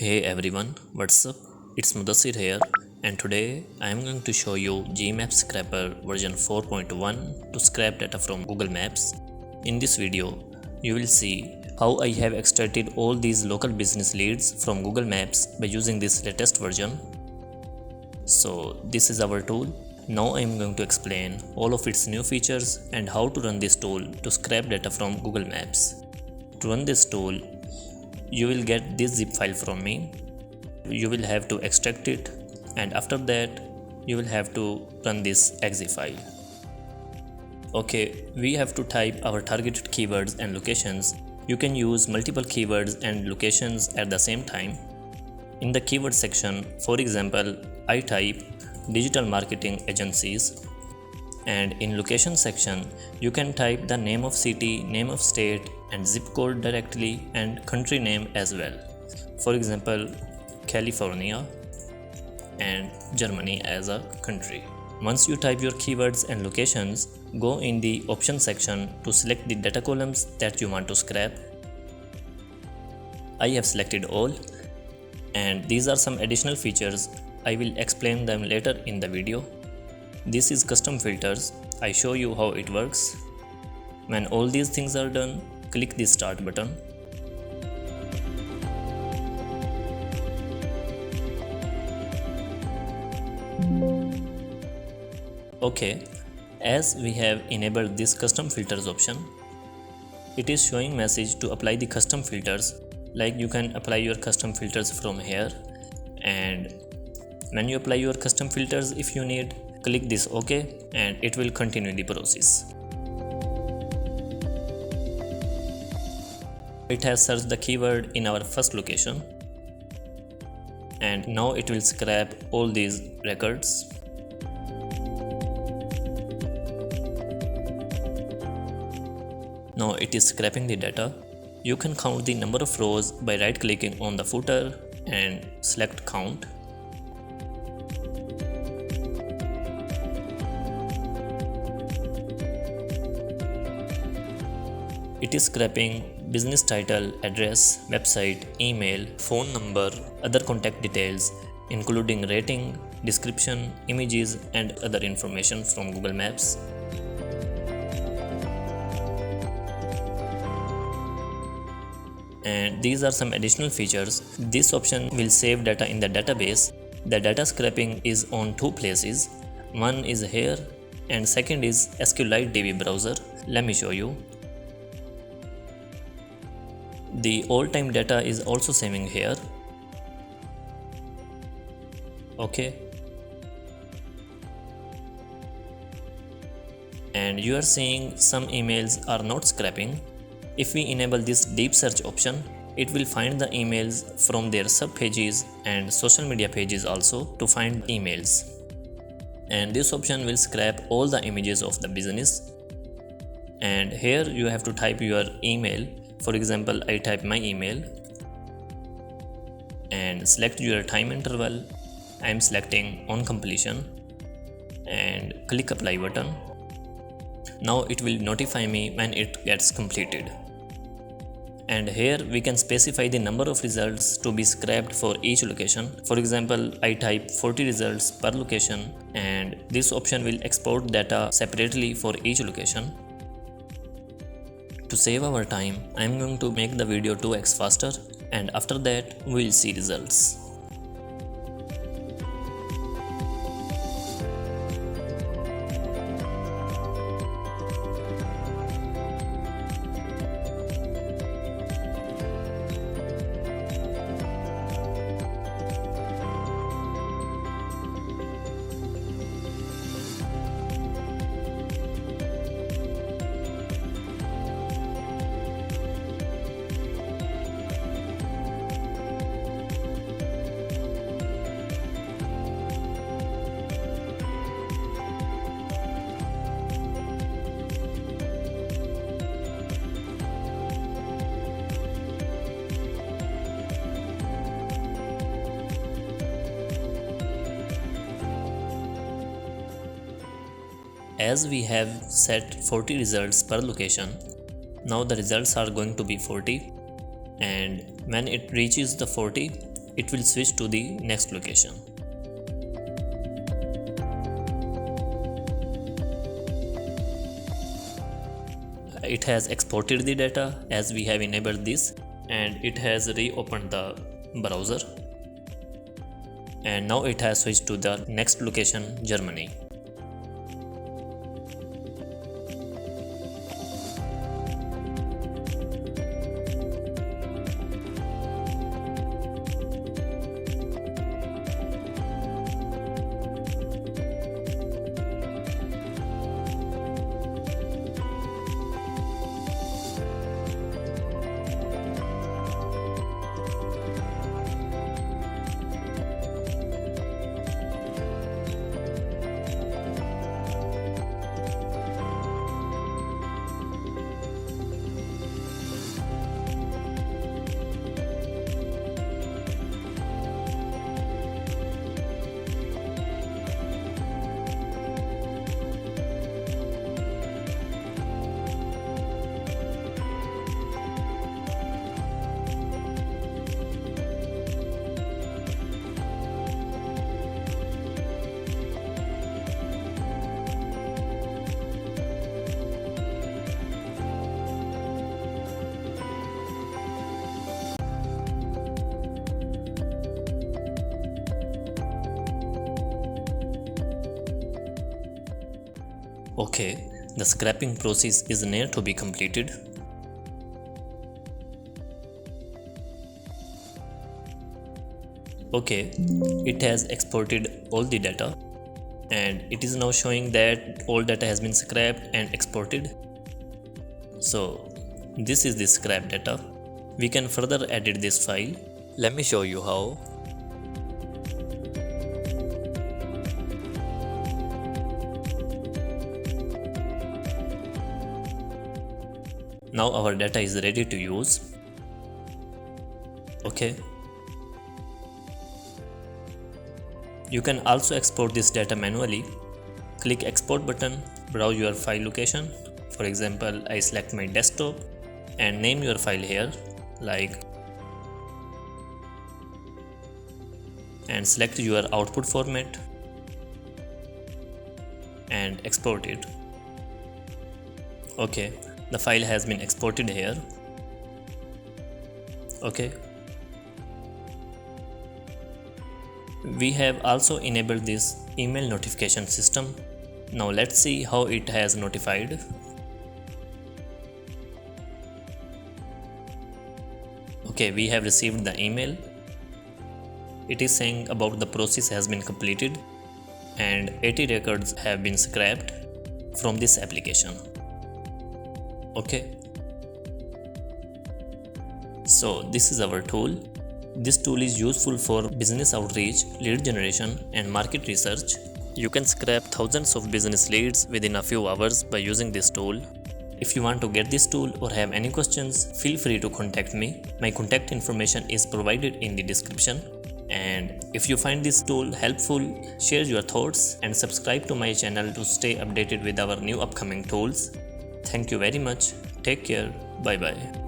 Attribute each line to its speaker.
Speaker 1: Hey everyone, what's up? It's Mudasir here, and today I am going to show you Gmaps Scraper version 4.1 to scrap data from Google Maps. In this video, you will see how I have extracted all these local business leads from Google Maps by using this latest version. So this is our tool. Now I am going to explain all of its new features and how to run this tool to scrap data from Google Maps. To run this tool, you will get this zip file from me. You will have to extract it, and after that you will have to run this exe file. Okay, we have to type our targeted keywords and locations. You can use multiple keywords and locations at the same time. In the keyword section, for example, I type digital marketing agencies, and in location section you can type the name of city, name of state and zip code directly, and country name as well. For example, California and Germany as a country. Once you type your keywords and locations, go in the option section to select the data columns that you want to scrap. I have selected all, and these are some additional features. I will explain them later in the video. This is custom filters. I show you how it works. When all these things are done, click the start button. Okay, as we have enabled this custom filters option, it is showing message to apply the custom filters. Like you can apply your custom filters from here, and when you apply your custom filters, if you need, click this OK and it will continue the process. It has searched the keyword in our first location, and now it will scrap all these records. Now it is scrapping the data. You can count the number of rows by right clicking on the footer and select count. It is scrapping business title, address, website, email, phone number, other contact details, including rating, description, images and other information from Google Maps. And these are some additional features. This option will save data in the database. The data scraping is on two places. One is here and second is SQLite DB browser. Let me show you. The all-time data is also saving here. Okay. And you are seeing some emails are not scrapping. If we enable this deep search option, it will find the emails from their sub pages and social media pages also to find emails. And this option will scrap all the images of the business. And here you have to type your email. For example, I type my email and select your time interval. I am selecting on completion and click apply button. Now it will notify me when it gets completed. And here we can specify the number of results to be scrapped for each location. For example, I type 40 results per location, and this option will export data separately for each location. To save our time, I am going to make the video 2x faster, and after that we will see results. As we have set 40 results per location, now the results are going to be 40, and when it reaches the 40, it will switch to the next location. It has exported the data as we have enabled this, and it has reopened the browser, and now it has switched to the next location, Germany. Okay, the scrapping process is near to be completed. Okay, it has exported all the data, and it is now showing that all data has been scrapped and exported. So this is the scrap data. We can further edit this file. Let me show you how. Now our data is ready to use. Okay. You can also export this data manually. Click export button, browse your file location. For example, I select my desktop and name your file here like, and select your output format and export it. Okay, the file has been exported here. Okay. We have also enabled this email notification system. Now let's see how it has notified. Okay, we have received the email. It is saying about the process has been completed and 80 records have been scrapped from this application. Okay. So this is our tool. This tool is useful for business outreach, lead generation, and market research. You can scrap thousands of business leads within a few hours by using this tool. If you want to get this tool or have any questions, feel free to contact me. My contact information is provided in the description. And if you find this tool helpful, share your thoughts and subscribe to my channel to stay updated with our new upcoming tools. Thank you very much. Take care. Bye bye.